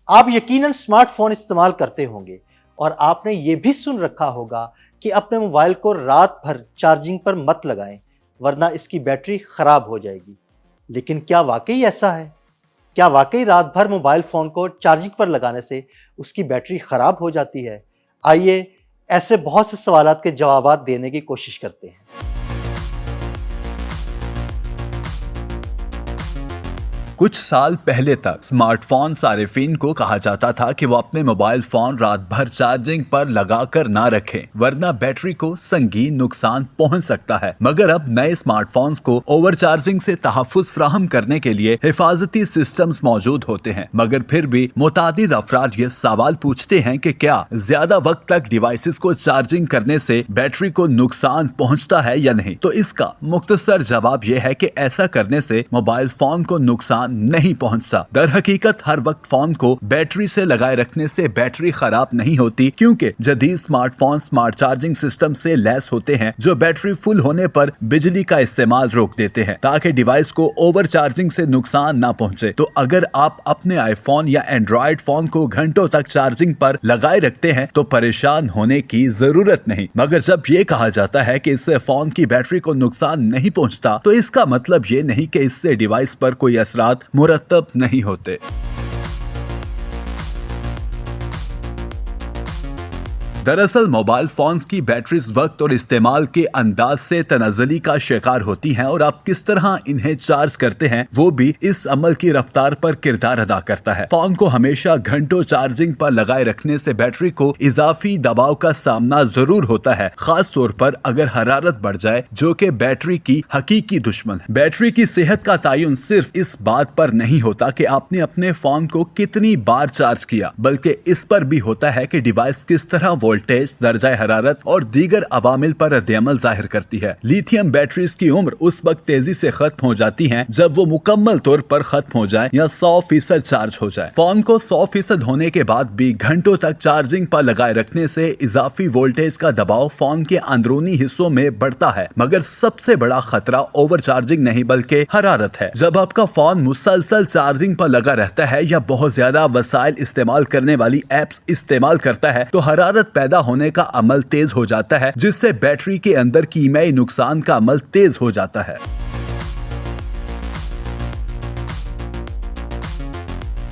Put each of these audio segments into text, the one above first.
آپ یقیناً smart phone استعمال کرتے ہوں گے اور آپ نے یہ بھی سن رکھا ہوگا کہ اپنے موبائل کو رات بھر چارجنگ پر مت لگائیں ورنہ اس کی بیٹری خراب ہو جائے گی۔ لیکن کیا واقعی ایسا ہے؟ کیا واقعی رات بھر موبائل فون کو چارجنگ پر لگانے سے اس کی بیٹری خراب ہو جاتی ہے؟ آئیے ایسے بہت سے سوالات کے جوابات دینے کی کوشش کرتے ہیں۔ کچھ سال پہلے تک سمارٹ فون صارفین کو کہا جاتا تھا کہ وہ اپنے موبائل فون رات بھر چارجنگ پر لگا کر نہ رکھیں ورنہ بیٹری کو سنگین نقصان پہنچ سکتا ہے، مگر اب نئے سمارٹ فونز کو اوور چارجنگ سے تحفظ فراہم کرنے کے لیے حفاظتی سسٹمز موجود ہوتے ہیں۔ مگر پھر بھی متعدد افراد یہ سوال پوچھتے ہیں کہ کیا زیادہ وقت تک ڈیوائسز کو چارجنگ کرنے سے بیٹری کو نقصان پہنچتا ہے یا نہیں؟ تو اس کا مختصر جواب یہ ہے کہ ایسا کرنے سے موبائل فون کو نقصان نہیں پہنچتا۔ در حقیقت ہر وقت فون کو بیٹری سے لگائے رکھنے سے بیٹری خراب نہیں ہوتی، کیونکہ جدید smart phone smart charging system سے لیس ہوتے ہیں جو بیٹری فل ہونے پر بجلی کا استعمال روک دیتے ہیں تاکہ ڈیوائس کو اوور چارجنگ سے نقصان نہ پہنچے۔ تو اگر آپ اپنے آئی فون یا اینڈرائیڈ فون کو گھنٹوں تک چارجنگ پر لگائے رکھتے ہیں تو پریشان ہونے کی ضرورت نہیں، مگر جب یہ کہا جاتا ہے کہ اس سے فون کی بیٹری کو نقصان نہیں پہنچتا تو اس کا مطلب یہ نہیں کہ اس سے ڈیوائس پر کوئی اثرات مرتب نہیں ہوتے۔ دراصل موبائل فونز کی بیٹریز وقت اور استعمال کے انداز سے تنزلی کا شکار ہوتی ہیں اور آپ کس طرح انہیں چارج کرتے ہیں وہ بھی اس عمل کی رفتار پر کردار ادا کرتا ہے۔ فون کو ہمیشہ گھنٹوں چارجنگ پر لگائے رکھنے سے بیٹری کو اضافی دباؤ کا سامنا ضرور ہوتا ہے، خاص طور پر اگر حرارت بڑھ جائے جو کہ بیٹری کی حقیقی دشمن ہے۔ بیٹری کی صحت کا تعین صرف اس بات پر نہیں ہوتا کہ آپ نے اپنے فون کو کتنی بار چارج کیا، بلکہ اس پر بھی ہوتا ہے کہ ڈیوائس کس طرح وولٹیج، درجہ حرارت اور دیگر عوامل پر رد عمل ظاہر کرتی ہے۔ لیتھیم بیٹریز کی عمر اس وقت تیزی سے ختم ہو جاتی ہیں جب وہ مکمل طور پر ختم ہو جائے یا 100% چارج ہو جائے۔ فون کو 100% ہونے کے بعد بھی گھنٹوں تک چارجنگ پر لگائے رکھنے سے اضافی وولٹیج کا دباؤ فون کے اندرونی حصوں میں بڑھتا ہے، مگر سب سے بڑا خطرہ اوور چارجنگ نہیں بلکہ حرارت ہے۔ جب آپ کا فون مسلسل چارجنگ پر لگا رہتا ہے یا بہت زیادہ وسائل استعمال کرنے والی ایپس استعمال کرتا ہے تو حرارت پیدا ہونے کا عمل تیز ہو جاتا ہے، جس سے بیٹری کے اندر کیمیائی نقصان کا عمل تیز ہو جاتا ہے۔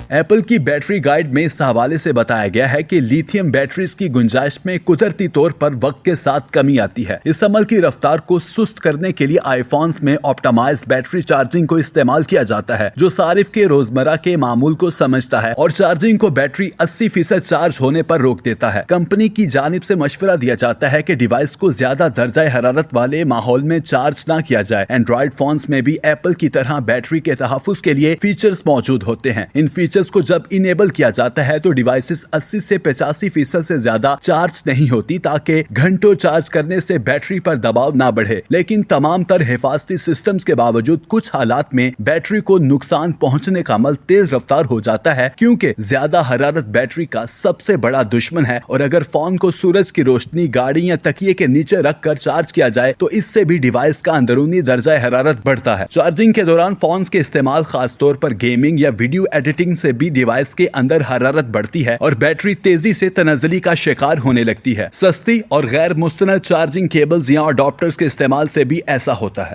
ایپل کی بیٹری گائیڈ میں اس حوالے سے بتایا گیا ہے کہ لیتھیم بیٹریز کی گنجائش میں قدرتی طور پر وقت کے ساتھ کمی آتی ہے۔ اس عمل کی رفتار کو سست کرنے کے لیے آئی فونز میں آپٹامائز بیٹری چارجنگ کو استعمال کیا جاتا ہے، جو صارف کے روزمرہ کے معمول کو سمجھتا ہے اور چارجنگ کو بیٹری 80% چارج ہونے پر روک دیتا ہے۔ کمپنی کی جانب سے مشورہ دیا جاتا ہے کہ ڈیوائس کو زیادہ درجہ حرارت والے ماحول میں چارج نہ کیا جائے۔ اینڈرائیڈ فونز میں بھی ایپل کی طرح بیٹری کے تحفظ کے لیے فیچرز موجود ہوتے ہیں۔ ان فیچرز کو جب انیبل کیا جاتا ہے تو ڈیوائسز 80 سے 85% سے زیادہ چارج نہیں ہوتی تاکہ گھنٹوں چارج کرنے سے بیٹری پر دباؤ نہ بڑھے۔ لیکن تمام تر حفاظتی سسٹمز کے باوجود کچھ حالات میں بیٹری کو نقصان پہنچنے کا عمل تیز رفتار ہو جاتا ہے، کیونکہ زیادہ حرارت بیٹری کا سب سے بڑا دشمن ہے اور اگر فون کو سورج کی روشنی، گاڑی یا تکیے کے نیچے رکھ کر چارج کیا جائے تو اس سے بھی ڈیوائس کا اندرونی درجہ حرارت بڑھتا ہے۔ چارجنگ کے دوران فونز کے استعمال، خاص طور پر گیمنگ یا ویڈیو ایڈیٹنگ سے بھی ڈیوائس کے اندر حرارت بڑھتی ہے اور بیٹری تیزی سے تنزلی کا شکار ہونے لگتی ہے۔ سستی اور غیر مستند چارجنگ کیبلز یا اڈاپٹرز کے استعمال سے بھی ایسا ہوتا ہے۔